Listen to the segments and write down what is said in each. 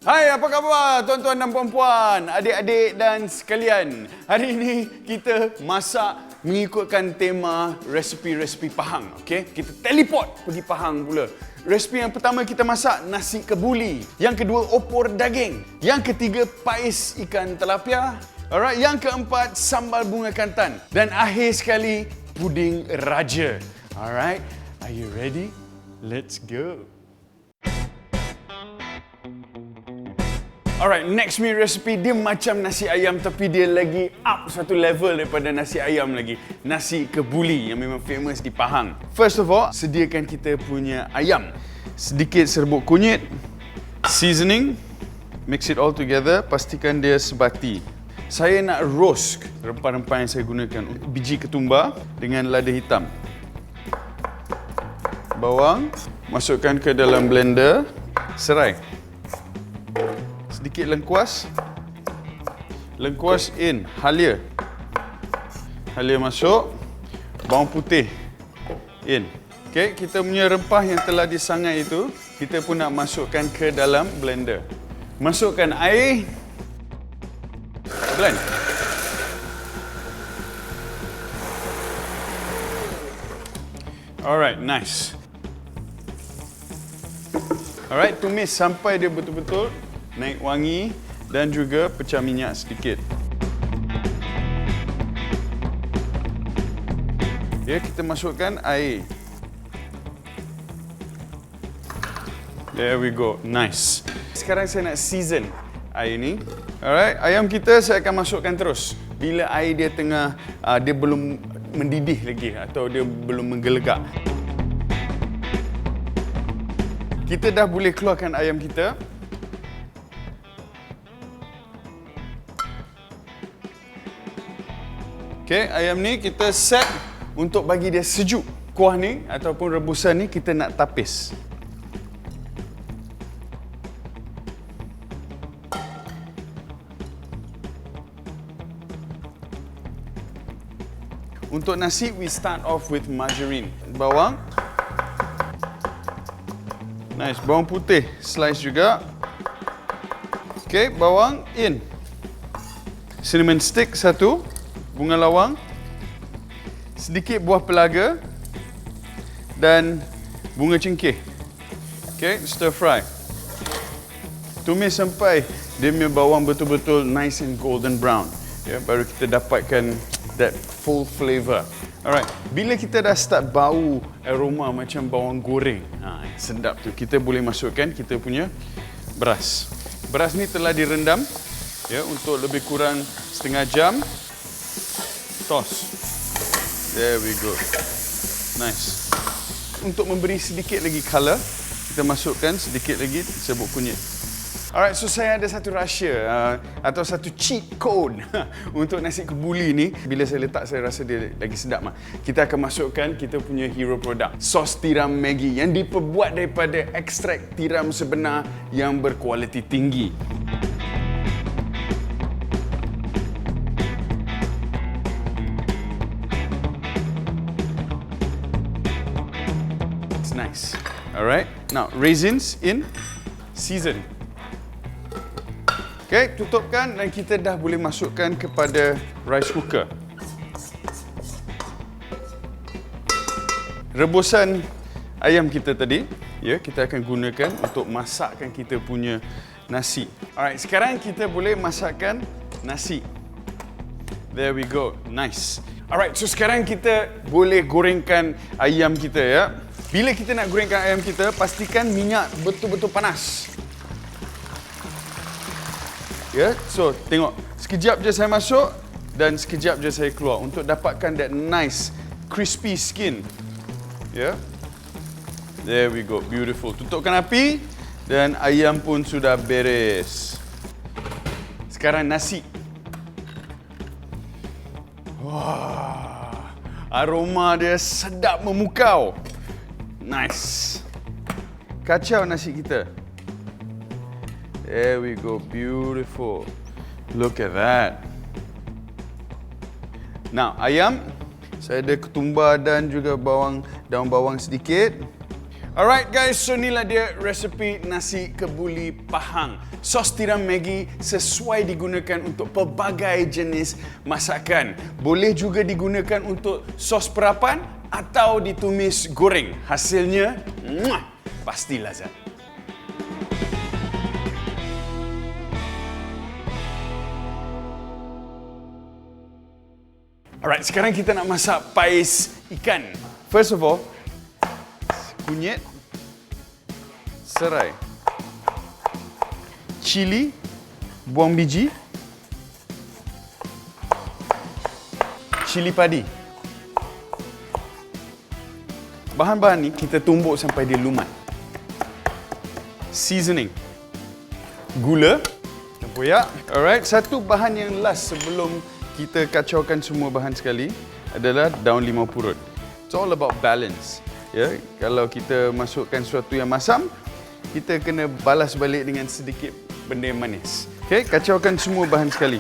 Hai, apa khabar tuan-tuan dan puan-puan, adik-adik dan sekalian. Hari ini kita masak mengikutkan tema resipi-resipi Pahang. Okay? Kita teleport pergi Pahang pula. Resipi yang pertama kita masak nasi kebuli. Yang kedua opor daging. Yang ketiga pais ikan tilapia. Alright, yang keempat sambal bunga kantan. Dan akhir sekali puding raja. Alright, are you ready? Let's go. Alright, next meal recipe dia macam nasi ayam tapi dia lagi up satu level daripada nasi ayam lagi. Nasi kebuli yang memang famous di Pahang. First of all, sediakan kita punya ayam. Sedikit serbuk kunyit, seasoning, mix it all together, pastikan dia sebati. Saya nak roast rempah-rempah yang saya gunakan. Biji ketumbar dengan lada hitam. Bawang, masukkan ke dalam blender, serai. Sedikit lengkuas. Lengkuas in, halia. Halia masuk. Bawang putih in. Okey, kita punya rempah yang telah disangai itu, kita pun nak masukkan ke dalam blender. Masukkan air. Blend. Alright, nice. Alright, tumis sampai dia betul-betul naik wangi dan juga pecah minyak sedikit. Ya, kita masukkan air. There we go. Nice. Sekarang saya nak season air ni. Alright, ayam kita saya akan masukkan terus. Bila air dia tengah dia belum mendidih lagi atau dia belum menggelegak. Kita dah boleh keluarkan ayam kita. Okay, ayam ni kita set untuk bagi dia sejuk. Kuah ni ataupun rebusan ni kita nak tapis. Untuk nasi, we start off with margarine. Bawang. Nice, bawang putih slice juga. Okay, bawang in. Cinnamon stick satu. Bunga lawang, sedikit buah pelaga dan bunga cengkeh. Okay, stir fry. Tumis sampai dia punya bawang betul-betul nice and golden brown. Ya, baru kita dapatkan that full flavor. Alright, bila kita dah start bau aroma macam bawang goreng, sedap tu, kita boleh masukkan kita punya beras. Beras ni telah direndam ya untuk lebih kurang setengah jam. Toss. There we go. Nice. Untuk memberi sedikit lagi color, kita masukkan sedikit lagi serbuk kunyit. Alright, so saya ada satu rahsia atau satu cheat code untuk nasi kebuli ni. Bila saya letak, saya rasa dia lagi sedap. Kita akan masukkan kita punya hero product, sos tiram Maggi yang diperbuat daripada ekstrak tiram sebenar yang berkualiti tinggi. Nice. Alright. Now raisins in, season. Okay, tutupkan dan kita dah boleh masukkan kepada rice cooker. Rebusan ayam kita tadi, ya, kita akan gunakan untuk masakkan kita punya nasi. Alright, sekarang kita boleh masakkan nasi. There we go. Nice. Alright, so sekarang kita boleh gorengkan ayam kita ya. Bila kita nak gorengkan ayam kita, pastikan minyak betul-betul panas. Ya, so tengok. Sekejap je saya masuk dan sekejap je saya keluar untuk dapatkan that nice crispy skin. Ya. There we go. Beautiful. Tutupkan api dan ayam pun sudah beres. Sekarang nasi. Wah. Aroma dia sedap memukau. Nice. Kacau nasi kita. There we go. Beautiful. Look at that. Now, ayam. Saya ada ketumbar dan juga daun bawang sedikit. Alright guys, so inilah dia resepi nasi kebuli Pahang. Sos tiram Maggi sesuai digunakan untuk pelbagai jenis masakan. Boleh juga digunakan untuk sos perapan atau ditumis goreng. Hasilnya, pasti lazat. Alright, sekarang kita nak masak pais ikan. First of all, kunyit, serai, cili, buang biji, cili padi. Bahan-bahan ni kita tumbuk sampai dia lumat. Seasoning, gula, tempoyak. Alright, satu bahan yang last sebelum kita kacaukan semua bahan sekali adalah daun limau purut. It's all about balance. Ya, kalau kita masukkan sesuatu yang masam, kita kena balas balik dengan sedikit benda yang manis. Okey, kacaukan semua bahan sekali.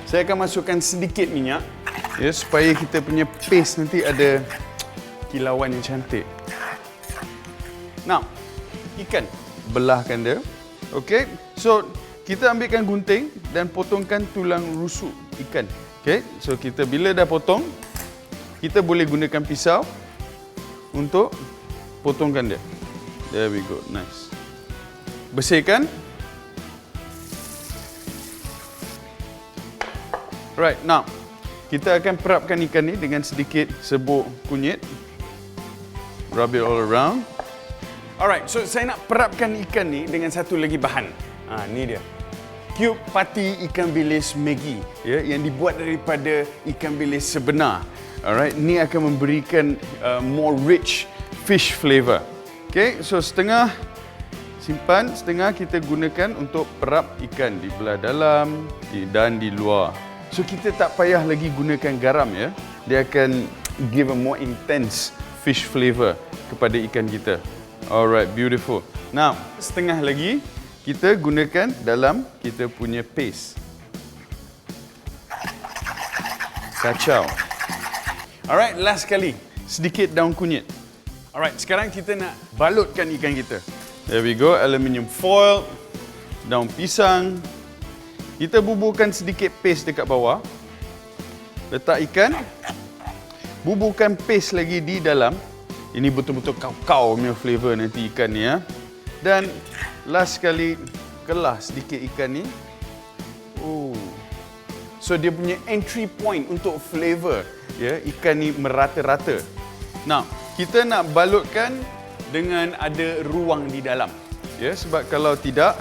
Saya akan masukkan sedikit minyak, ya, supaya kita punya paste nanti ada kilauan yang cantik. Now, ikan, belahkan dia. Okey, so kita ambilkan gunting dan potongkan tulang rusuk ikan. Okey, so kita bila dah potong, kita boleh gunakan pisau untuk potongkan dia. There we go, nice. Bersihkan. Right, now kita akan perapkan ikan ni dengan sedikit serbuk kunyit. Rub it all around. Alright, so saya nak perapkan ikan ni dengan satu lagi bahan. Ni dia. Cube pati ikan bilis Maggi, ya, yang dibuat daripada ikan bilis sebenar. Alright, ni akan memberikan more rich fish flavor. Okay, so setengah simpan, setengah kita gunakan untuk perap ikan di belah dalam dan di luar. So kita tak payah lagi gunakan garam, ya. Dia akan give a more intense fish flavor kepada ikan kita. Alright, beautiful. Now, setengah lagi kita gunakan dalam kita punya paste. Kacau. Alright, last kali, sedikit daun kunyit. Alright, sekarang kita nak balutkan ikan kita. There we go, aluminium foil, daun pisang. Kita buburkan sedikit paste dekat bawah. Letak ikan. Buburkan paste lagi di dalam. Ini betul-betul kau-kau punya flavor nanti ikan ni, ya. Dan last sekali, kelah sedikit ikan ni. So dia punya entry point untuk flavor, ya, ikan ni merata-rata. Now, kita nak balutkan dengan ada ruang di dalam, ya, sebab kalau tidak,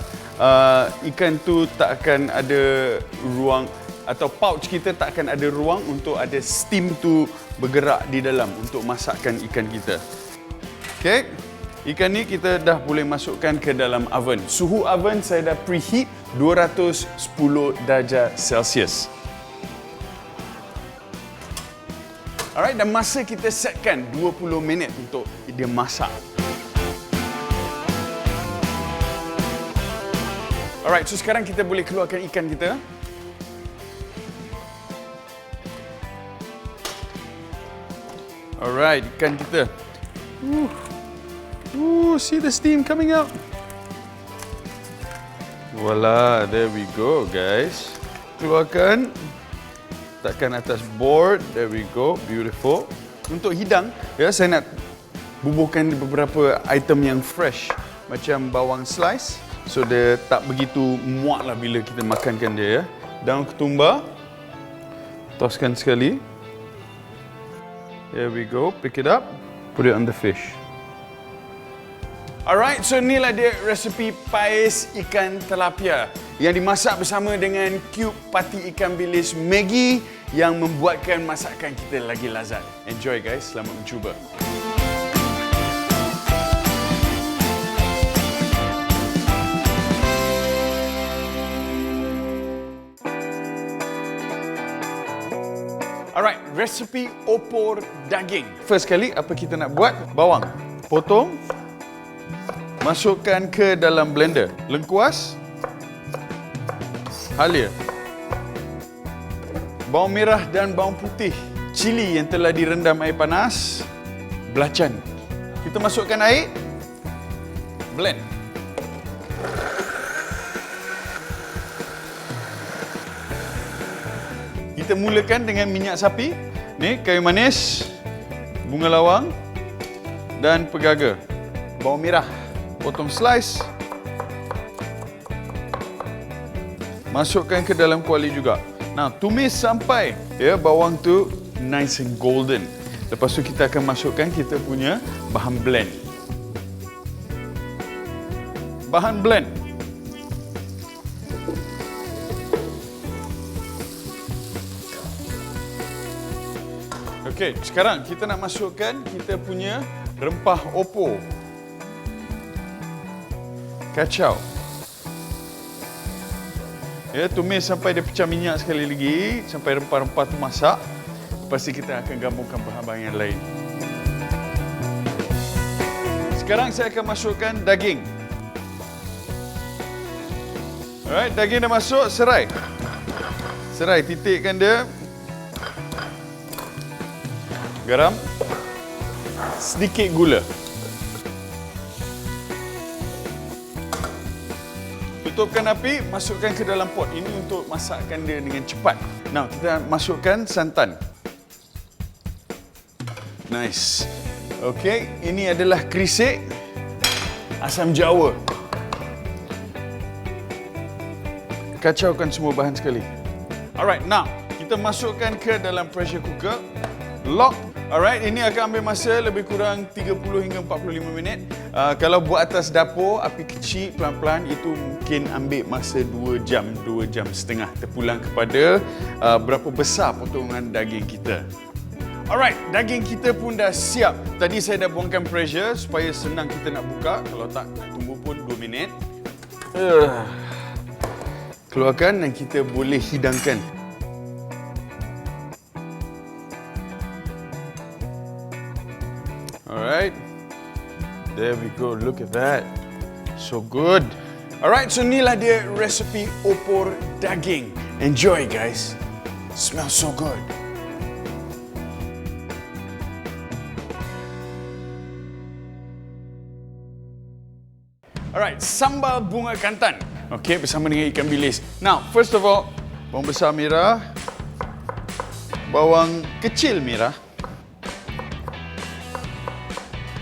ikan tu tak akan ada ruang, atau pouch kita tak akan ada ruang untuk ada steam tu bergerak di dalam untuk masakkan ikan kita. Okay, ikan ni kita dah boleh masukkan ke dalam oven. Suhu oven saya dah preheat 210 darjah Celsius. Alright, dan masa kita setkan 20 minit untuk dia masak. Alright, so sekarang kita boleh keluarkan ikan kita. Alright, ikan kita. See the steam coming out. Voila, there we go, guys. Keluarkan. Letakkan atas board. There we go, beautiful. Untuk hidang, ya, saya nak bubuhkan beberapa item yang fresh, macam bawang slice. So dia tak begitu muak lah bila kita makankan dia, ya. Daun ketumbar. Toskan sekali. There we go, pick it up. Put it on the fish. Alright, so inilah dia resepi pais ikan tilapia yang dimasak bersama dengan cube pati ikan bilis Maggi yang membuatkan masakan kita lagi lazat. Enjoy guys, selamat mencuba. Alright, resepi opor daging. First kali, apa kita nak buat? Bawang. Potong. Masukkan ke dalam blender. Lengkuas. Halia. Bawang merah dan bawang putih. Cili yang telah direndam air panas. Belacan. Kita masukkan air. Blend. Kita mulakan dengan minyak sapi. Ni kayu manis, bunga lawang dan pegaga. Bawang merah, potong slice. Masukkan ke dalam kuali juga. Nah, tumis sampai bawang tu nice and golden. Lepas tu kita akan masukkan kita punya bahan blend. Bahan blend. Okey, sekarang kita nak masukkan kita punya rempah opor. Kacau. Tumis sampai dia pecah minyak sekali lagi, sampai rempah-rempah tu masak. Lepas tu kita akan gabungkan bahan-bahan yang lain. Sekarang saya akan masukkan daging. Alright, daging dah masuk, serai. Serai, titikkan dia. Garam. Sedikit gula. Tutupkan api, masukkan ke dalam pot. Ini untuk masakkan dia dengan cepat. Now, kita masukkan santan. Nice. Okey, ini adalah krisik asam jawa. Kacaukan semua bahan sekali. Alright, now kita masukkan ke dalam pressure cooker. Lock. Alright, ini akan ambil masa lebih kurang 30 hingga 45 minit. Kalau buat atas dapur, api kecil pelan-pelan, itu mungkin ambil masa 2 jam, 2 jam setengah. Terpulang kepada berapa besar potongan daging kita. Alright, daging kita pun dah siap. Tadi saya dah buangkan pressure supaya senang kita nak buka. Kalau tak, nak tunggu pun 2 minit. Keluarkan dan kita boleh hidangkan. Alright. There we go. Look at that. So good. Alright, so inilah dia resepi opor daging. Enjoy, guys. Smells so good. Alright, sambal bunga kantan. Okey, bersama dengan ikan bilis. Now, first of all, bawang besar merah, bawang kecil merah,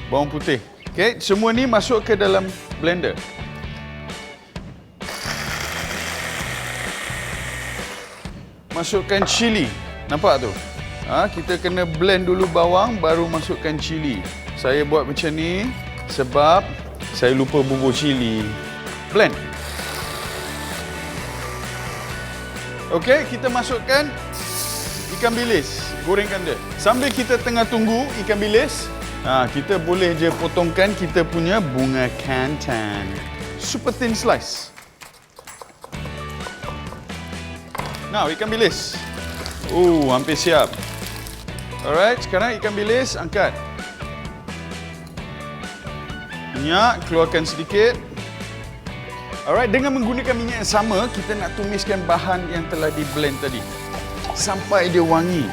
bawang putih. Okey, semua ni masuk ke dalam blender. Masukkan cili. Nampak tu? Kita kena blend dulu bawang, baru masukkan cili. Saya buat macam ni sebab saya lupa bubur cili. Blend. Okey, kita masukkan ikan bilis. Gorengkan dia. Sambil kita tengah tunggu ikan bilis, kita boleh je potongkan kita punya bunga kantan. Super thin slice. Now, ikan bilis. Hampir siap. Alright, sekarang ikan bilis angkat. Minyak, keluarkan sedikit. Alright, dengan menggunakan minyak yang sama, kita nak tumiskan bahan yang telah di-blend tadi. Sampai dia wangi.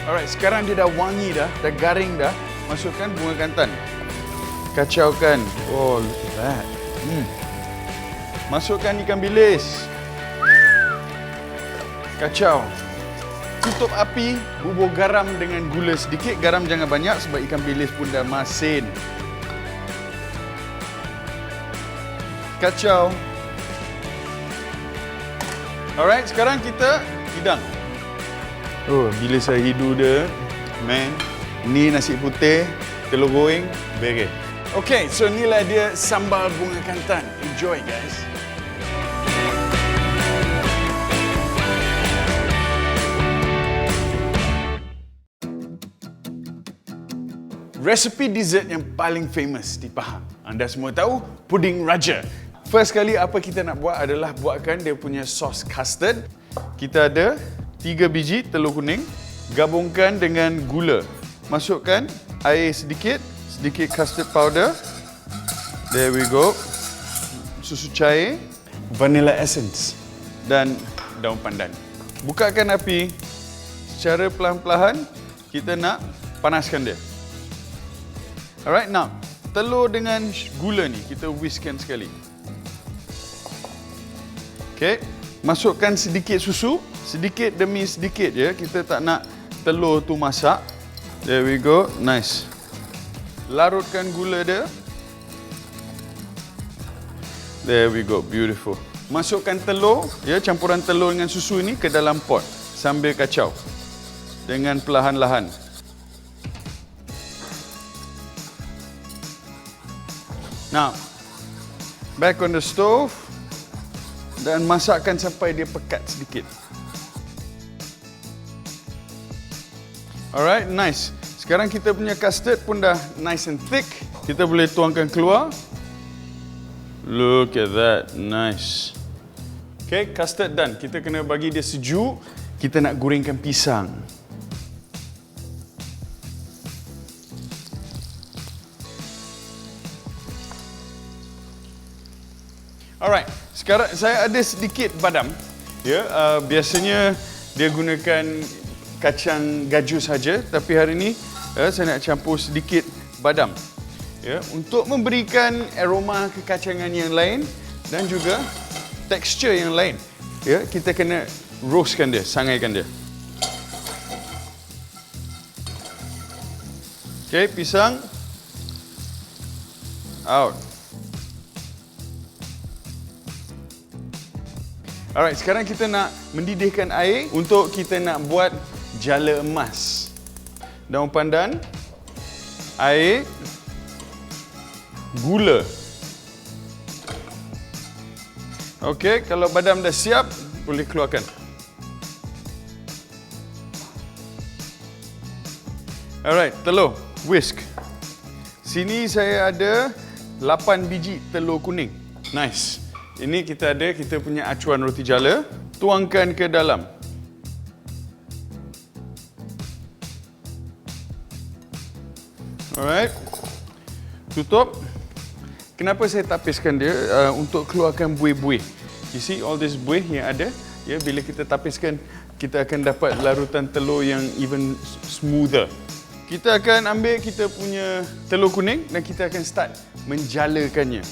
Alright, sekarang dia dah wangi dah garing dah. Masukkan bunga kantan. Kacaukan. Oh, look at that. Masukkan ikan bilis. Kacau. Tutup api, bubur garam dengan gula sedikit. Garam jangan banyak sebab ikan bilis pun dah masin. Kacau. Alright, sekarang kita hidang. Bila saya hidu dia, man, ni nasi putih, telur goreng, beres. Okay, so inilah dia sambal bunga kantan. Enjoy, guys. Resepi dessert yang paling famous di Pahang. Anda semua tahu, puding raja. First kali apa kita nak buat adalah buatkan dia punya sos custard. Kita ada 3 biji telur kuning, gabungkan dengan gula. Masukkan air sedikit, sedikit custard powder. There we go. Susu cair, vanilla essence dan daun pandan. bukakan api secara perlahan-lahan. Kita nak panaskan dia. Alright, now telur dengan gula ni kita whiskkan sekali. Okay, masukkan sedikit susu, sedikit demi sedikit je. Kita tak nak telur tu masak. There we go, nice. Larutkan gula dia. There we go, beautiful. Masukkan telur, ya, campuran telur dengan susu ini ke dalam pot sambil kacau dengan perlahan-lahan. Now, back on the stove dan masakkan sampai dia pekat sedikit. Alright, nice. Sekarang kita punya custard pun dah nice and thick. Kita boleh tuangkan keluar. Look at that, nice. Okay, custard done. Kita kena bagi dia sejuk. Kita nak gorengkan pisang. Alright, sekarang saya ada sedikit badam. Ya, biasanya dia gunakan kacang gaju saja, tapi hari ini saya nak campur sedikit badam. Ya, untuk memberikan aroma kekacangan yang lain dan juga tekstur yang lain. Ya, kita kena roastkan dia, sangaikan dia. Okey, pisang out. Alright, sekarang kita nak mendidihkan air untuk kita nak buat jala emas. Daun pandan, air, gula. Okey, kalau badam dah siap, boleh keluarkan. Alright, telur, whisk. Sini saya ada 8 biji telur kuning. Nice. Ini kita ada kita punya acuan roti jala. Tuangkan ke dalam. Alright. Tutup. Kenapa saya tapiskan dia? Untuk keluarkan buih-buih. You see all this buih yang ada? Ya, bila kita tapiskan, kita akan dapat larutan telur yang even smoother. Kita akan ambil kita punya telur kuning dan kita akan start menjalakannya.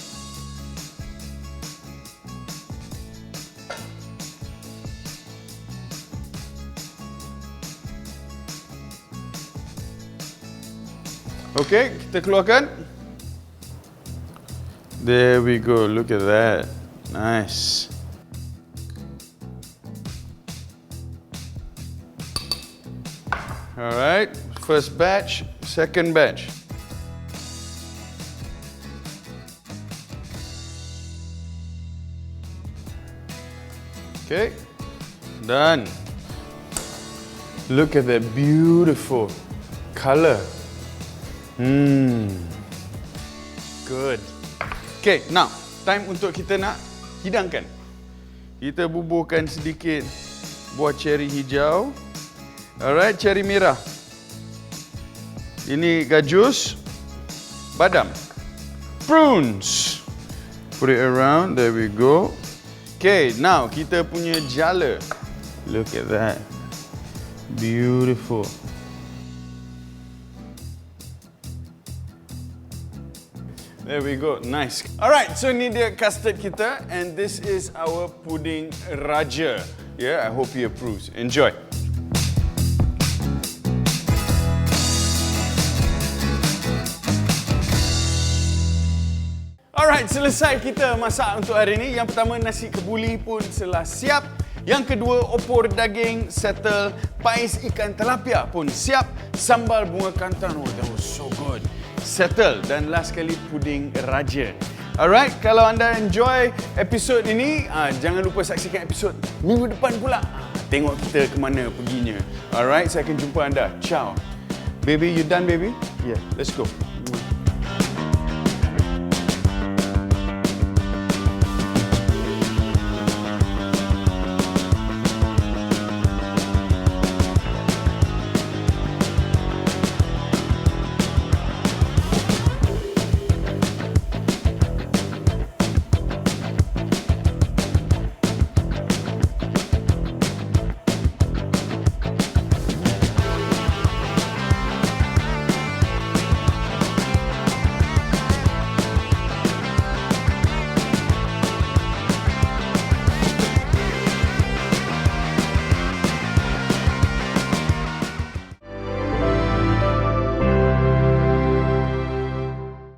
Okey, kita keluarkan. There we go. Look at that. Nice. Alright, first batch, second batch. Okay, done. Look at that beautiful color. Good. Okay, now time untuk kita nak hidangkan. Kita bubuhkan sedikit buah ceri hijau. Alright, ceri merah. Ini gajus, badam, prunes. Put it around. There we go. Okay, now kita punya jala. Look at that. Beautiful. There we go, nice. Alright, so ini dia custard kita and this is our pudding raja. Yeah, I hope you approve. Enjoy. Alright, selesai kita masak untuk hari ini. Yang pertama, nasi kebuli pun telah siap. Yang kedua, opor daging settle. Pais ikan tilapia pun siap. Sambal bunga kantan, oh that was so good. Settle. Dan last kali, puding raja. Alright, kalau anda enjoy episod ini, jangan lupa saksikan episod minggu depan pula. Tengok kita ke mana perginya. Alright, saya akan jumpa anda. Ciao. Baby, you done baby? Yeah, let's go.